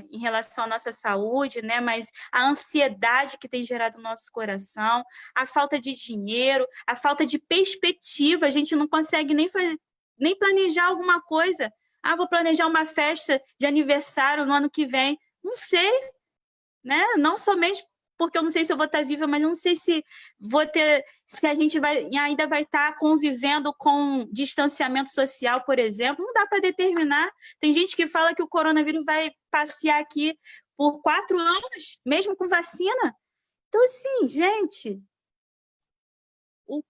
em relação à nossa saúde, né, mas a ansiedade que tem gerado no nosso coração, a falta de dinheiro, a falta de perspectiva, a gente não consegue nem planejar alguma coisa. Ah, vou planejar uma festa de aniversário no ano que vem. Não sei, né? Não somente porque eu não sei se eu vou estar viva, mas não sei se se a gente ainda vai estar convivendo com distanciamento social, por exemplo. Não dá para determinar. Tem gente que fala que o coronavírus vai passear aqui por 4 anos, mesmo com vacina. Então, assim, gente, o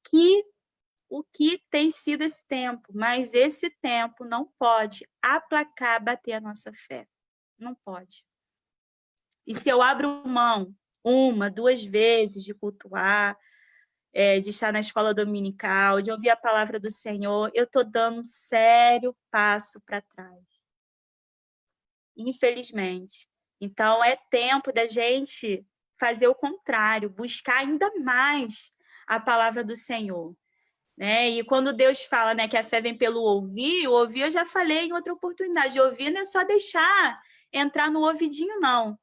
que tem sido esse tempo? Mas esse tempo não pode aplacar, bater a nossa fé. Não pode. E se eu abro mão 1, 2 vezes de cultuar, de estar na escola dominical, de ouvir a palavra do Senhor, eu estou dando um sério passo para trás. Infelizmente. Então, é tempo da gente fazer o contrário, buscar ainda mais a palavra do Senhor. Né? E quando Deus fala, né, que a fé vem pelo ouvir, o ouvir eu já falei em outra oportunidade. Ouvir não é só deixar entrar no ouvidinho, não.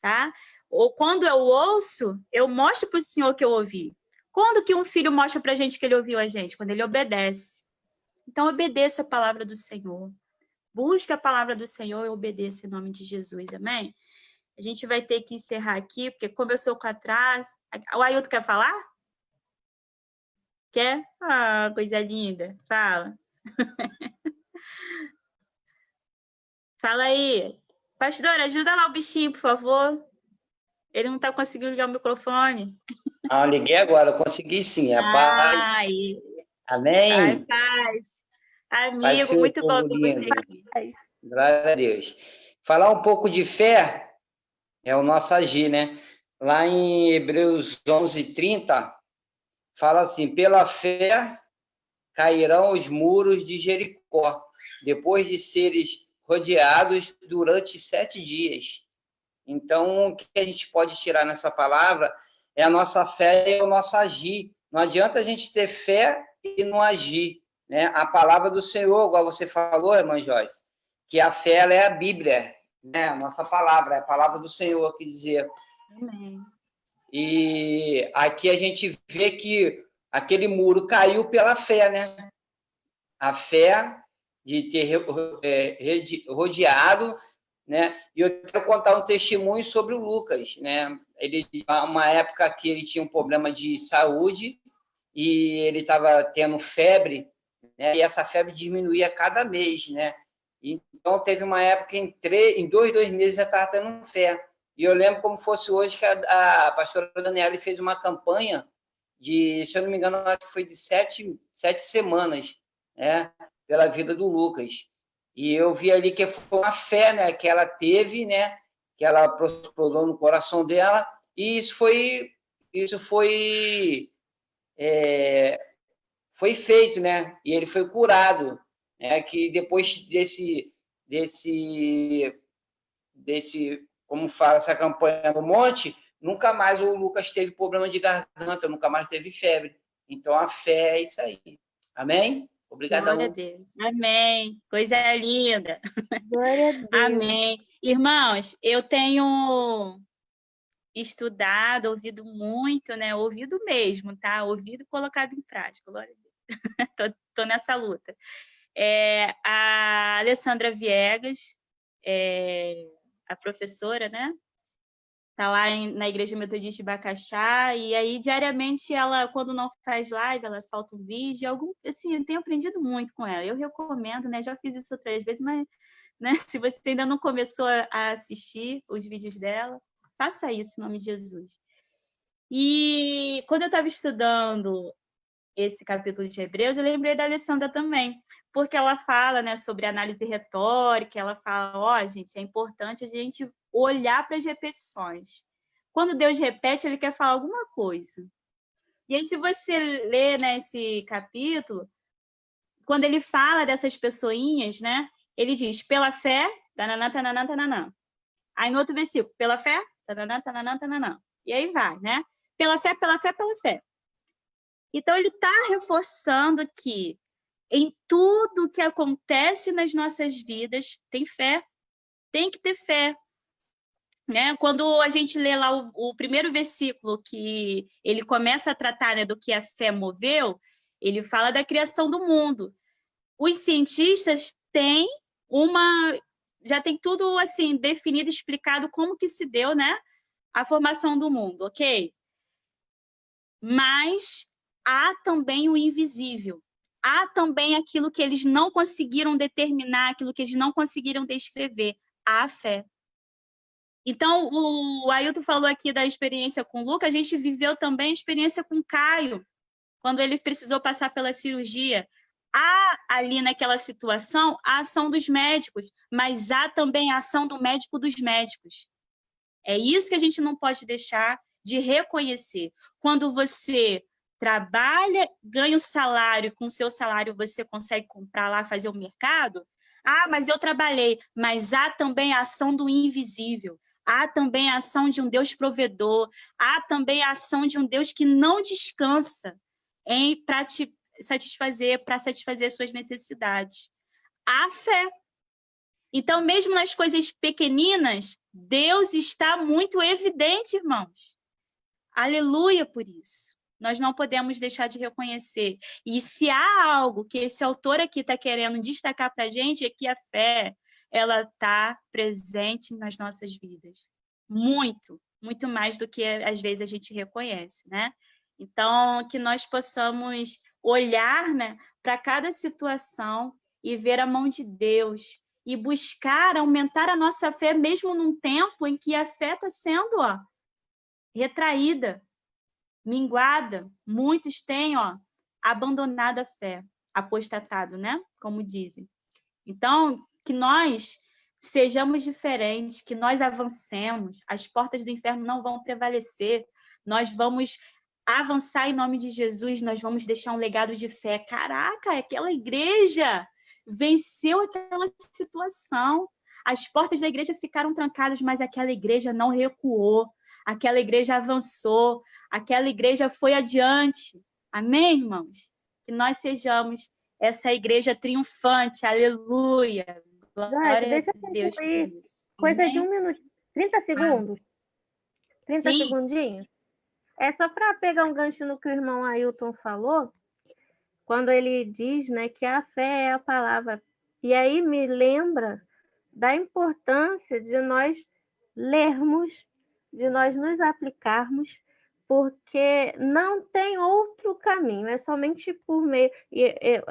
Tá? Ou quando eu ouço, eu mostro para o Senhor que eu ouvi. Quando que um filho mostra para a gente que ele ouviu a gente? Quando ele obedece. Então, obedeça a palavra do Senhor. Busque a palavra do Senhor e obedeça em nome de Jesus. Amém? A gente vai ter que encerrar aqui, porque como eu sou com atraso... O Ailton quer falar? Quer? Ah, coisa linda. Fala. Fala aí. Pastor, ajuda lá o bichinho, por favor. Ele não está conseguindo ligar o microfone. Ah, liguei agora, eu consegui sim. A paz. Ai, Amém? paz. Paz, Amigo, seu muito bom povo ver você lindo. aqui. Glória a Deus. Falar um pouco de fé é o nosso agir, né? Lá em Hebreus 11:30, fala assim: pela fé cairão os muros de Jericó, depois de seres rodeados durante 7 dias. Então, o que a gente pode tirar nessa palavra é a nossa fé e o nosso agir. Não adianta a gente ter fé e não agir, né? A palavra do Senhor, igual você falou, irmã Joyce, que a fé ela é a Bíblia, né? A nossa palavra, é a palavra do Senhor, que dizer. Amém. E aqui a gente vê que aquele muro caiu pela fé, né? A fé de ter rodeado, né? E eu quero contar um testemunho sobre o Lucas, né? Ele, uma época que ele tinha um problema de saúde e ele estava tendo febre, né? E essa febre diminuía a cada mês, né? Então teve uma época que em 2 meses já estava tendo fé. E eu lembro como fosse hoje que a pastora Daniela fez uma campanha de, se eu não me engano, acho que foi de 7 semanas, né? Pela vida do Lucas. E eu vi ali que foi uma fé, né, que ela teve, né, que ela prosperou no coração dela, e foi feito, né? E ele foi curado, né? Que depois como fala essa campanha no monte, nunca mais o Lucas teve problema de garganta, nunca mais teve febre. Então a fé é isso aí. Amém? Glória a Obrigadão. Deus. Amém. Coisa linda. Glória a Deus. Amém. Irmãos, eu tenho estudado, ouvido muito, né? Ouvido mesmo, tá? Ouvido colocado em prática. Glória a Deus. Tô nessa luta. A Alessandra Viegas, a professora, né? Tá lá na Igreja Metodista de Bacaxá, e aí diariamente ela, quando não faz live, ela solta um vídeo, assim, eu tenho aprendido muito com ela. Eu recomendo, né? Já fiz isso outras vezes, mas, né, se você ainda não começou a assistir os vídeos dela, faça isso em nome de Jesus. E quando eu estava estudando esse capítulo de Hebreus, eu lembrei da Alessandra também, porque ela fala, né, sobre análise retórica, ela fala, ó, gente, é importante a gente olhar para as repetições. Quando Deus repete, ele quer falar alguma coisa. E aí, se você ler, né, esse capítulo, quando ele fala dessas pessoinhas, né, ele diz, pela fé, tananã, tananã, tananã. Aí no outro versículo, pela fé, tananã, tananã, tananã. E aí vai, né? Pela fé, pela fé, pela fé. Então, ele está reforçando que em tudo que acontece nas nossas vidas, tem fé, tem que ter fé. Né? Quando a gente lê lá o primeiro versículo, que ele começa a tratar, né, do que a fé moveu, ele fala da criação do mundo. Os cientistas têm já tem tudo assim definido, explicado como que se deu, né, a formação do mundo, ok? Mas há também o invisível. Há também aquilo que eles não conseguiram determinar, aquilo que eles não conseguiram descrever, a fé. Então, o Ailton falou aqui da experiência com o Luca, a gente viveu também a experiência com o Caio, quando ele precisou passar pela cirurgia. Há ali naquela situação a ação dos médicos, mas há também a ação do médico dos médicos. É isso que a gente não pode deixar de reconhecer. Quando você trabalha, ganha o salário, com o seu salário você consegue comprar lá, fazer o mercado. Ah, mas eu trabalhei. Mas há também a ação do invisível. Há também a ação de um Deus provedor. Há também a ação de um Deus que não descansa para te satisfazer, para satisfazer as suas necessidades. Há fé. Então, mesmo nas coisas pequeninas, Deus está muito evidente, irmãos. Aleluia por isso. Nós não podemos deixar de reconhecer. E se há algo que esse autor aqui está querendo destacar para a gente, é que a fé, ela está presente nas nossas vidas. Muito, muito mais do que às vezes a gente reconhece, né? Então, que nós possamos olhar, né, para cada situação e ver a mão de Deus e buscar aumentar a nossa fé, mesmo num tempo em que a fé está sendo, ó, retraída, minguada. Muitos têm, ó, abandonado a fé, apostatado, né? Como dizem. Então, que nós sejamos diferentes, que nós avancemos, as portas do inferno não vão prevalecer, nós vamos avançar em nome de Jesus, nós vamos deixar um legado de fé. Caraca, aquela igreja venceu aquela situação. As portas da igreja ficaram trancadas, mas aquela igreja não recuou, aquela igreja avançou, aquela igreja foi adiante. Amém, irmãos? Que nós sejamos essa igreja triunfante, aleluia. Glória Deixa a eu Deus por concluir. isso. Coisa de Amém? 1 minuto, 30 segundos. 30 Sim, segundinhos. É só para pegar um gancho no que o irmão Ailton falou, quando ele diz, né, que a fé é a palavra. E aí me lembra da importância de nós lermos, de nós nos aplicarmos, porque não tem outro caminho, é somente por meio.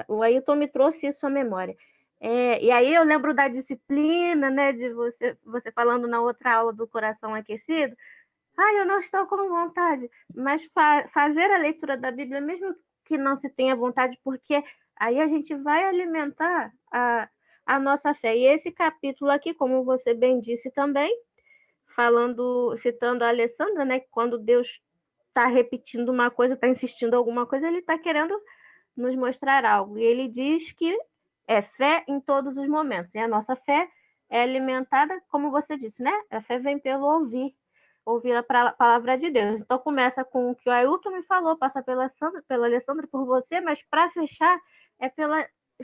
O Ailton me trouxe isso à memória. E aí eu lembro da disciplina, né, de você falando na outra aula do coração aquecido. Eu não estou com vontade, mas fazer a leitura da Bíblia, mesmo que não se tenha vontade, porque aí a gente vai alimentar a nossa fé. E esse capítulo aqui, como você bem disse também, citando a Alessandra, né, que quando Deus está repetindo uma coisa, está insistindo em alguma coisa, ele está querendo nos mostrar algo. E ele diz que é fé em todos os momentos. E a nossa fé é alimentada, como você disse, né? A fé vem pelo ouvir a palavra de Deus. Então começa com o que o Ailton me falou, passa pela Alessandra, por você, mas para fechar,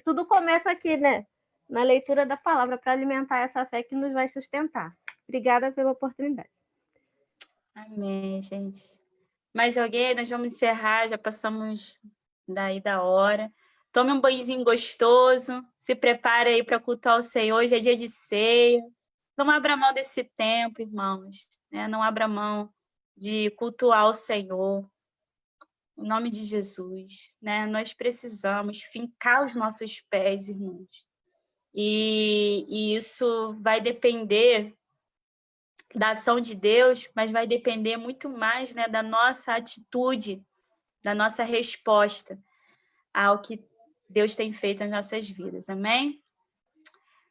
tudo começa aqui, né? Na leitura da palavra, para alimentar essa fé que nos vai sustentar. Obrigada pela oportunidade. amém, gente. Mais alguém? Nós vamos encerrar, já passamos daí da hora. Tome um banhozinho gostoso, se prepare aí para cultuar o Senhor, hoje é dia de ceia. Não abra mão desse tempo, irmãos, né? Não abra mão de cultuar o Senhor. Em nome de Jesus, né? Nós precisamos fincar os nossos pés, irmãos. E isso vai depender da ação de Deus, mas vai depender muito mais, né, da nossa atitude, da nossa resposta ao que Deus tem feito nas nossas vidas. Amém?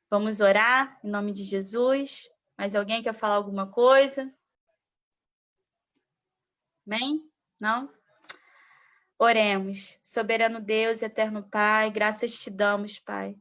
Vamos orar em nome de Jesus. Mais alguém quer falar alguma coisa? Amém? Não? Oremos. Soberano Deus, eterno Pai, graças te damos, Pai,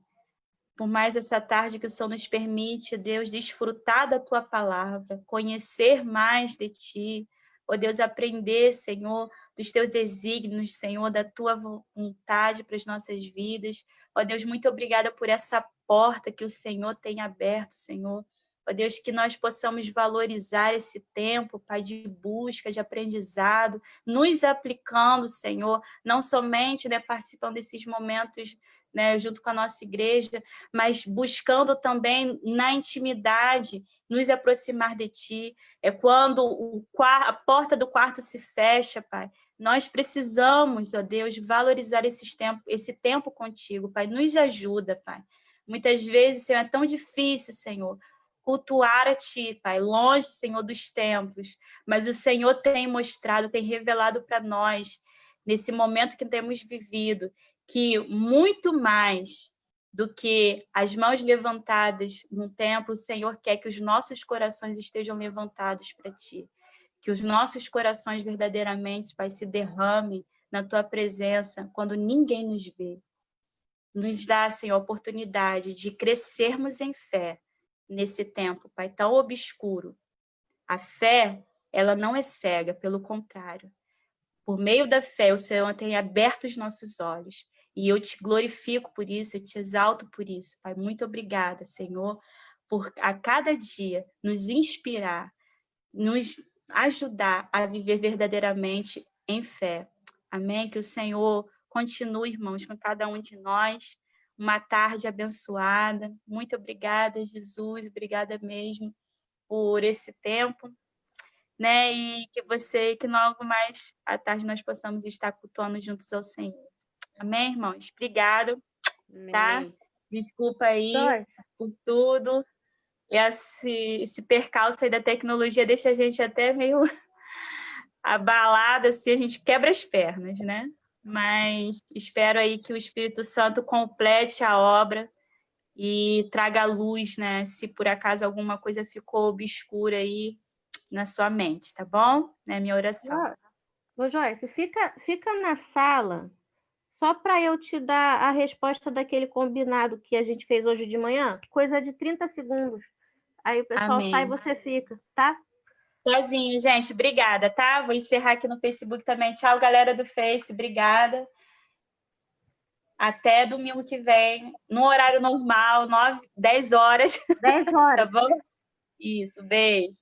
por mais essa tarde que o Senhor nos permite, Deus, desfrutar da Tua palavra, conhecer mais de Ti, ó Deus, aprender, Senhor, dos Teus desígnios, Senhor, da Tua vontade para as nossas vidas. Ó Deus, muito obrigada por essa porta que o Senhor tem aberto, Senhor. Ó Deus, que nós possamos valorizar esse tempo, Pai, de busca, de aprendizado, nos aplicando, Senhor, não somente, né, participando desses momentos, né, junto com a nossa igreja, mas buscando também na intimidade nos aproximar de Ti. É quando a porta do quarto se fecha, Pai. Nós precisamos, ó Deus, valorizar esse tempo contigo, Pai. Nos ajuda, Pai. Muitas vezes, Senhor, é tão difícil, Senhor, cultuar a Ti, Pai, longe, Senhor, dos templos. Mas o Senhor tem mostrado, tem revelado para nós, nesse momento que temos vivido, que muito mais do que as mãos levantadas no templo, o Senhor quer que os nossos corações estejam levantados para Ti. Que os nossos corações verdadeiramente, Pai, se derramem na Tua presença quando ninguém nos vê. Nos dá, Senhor, a oportunidade de crescermos em fé nesse tempo, Pai, tão obscuro. A fé, ela não é cega, pelo contrário. Por meio da fé, o Senhor tem aberto os nossos olhos. E eu te glorifico por isso, eu te exalto por isso. Pai, muito obrigada, Senhor, por a cada dia nos inspirar, nos ajudar a viver verdadeiramente em fé. Amém? Que o Senhor continue, irmãos, com cada um de nós. Uma tarde abençoada. Muito obrigada, Jesus. Obrigada mesmo por esse tempo, né? E que logo mais à tarde nós possamos estar cultuando juntos ao Senhor. Amém, irmãos? Obrigado, tá? Amém. Desculpa aí Joyce, por tudo. Esse percalço aí da tecnologia deixa a gente até meio abalada, assim, a gente quebra as pernas, né? Mas espero aí que o Espírito Santo complete a obra e traga luz, né? Se por acaso alguma coisa ficou obscura aí na sua mente, tá bom? É minha oração. Ô, Joyce, fica na sala só para eu te dar a resposta daquele combinado que a gente fez hoje de manhã, coisa de 30 segundos. Aí o pessoal sai e Amém. você fica, tá? Sozinho, gente. Obrigada, tá? Vou encerrar aqui no Facebook também. Tchau, galera do Face. Obrigada. Até domingo que vem, no horário normal, 10 horas. 10 horas. Tá bom? Isso, beijo.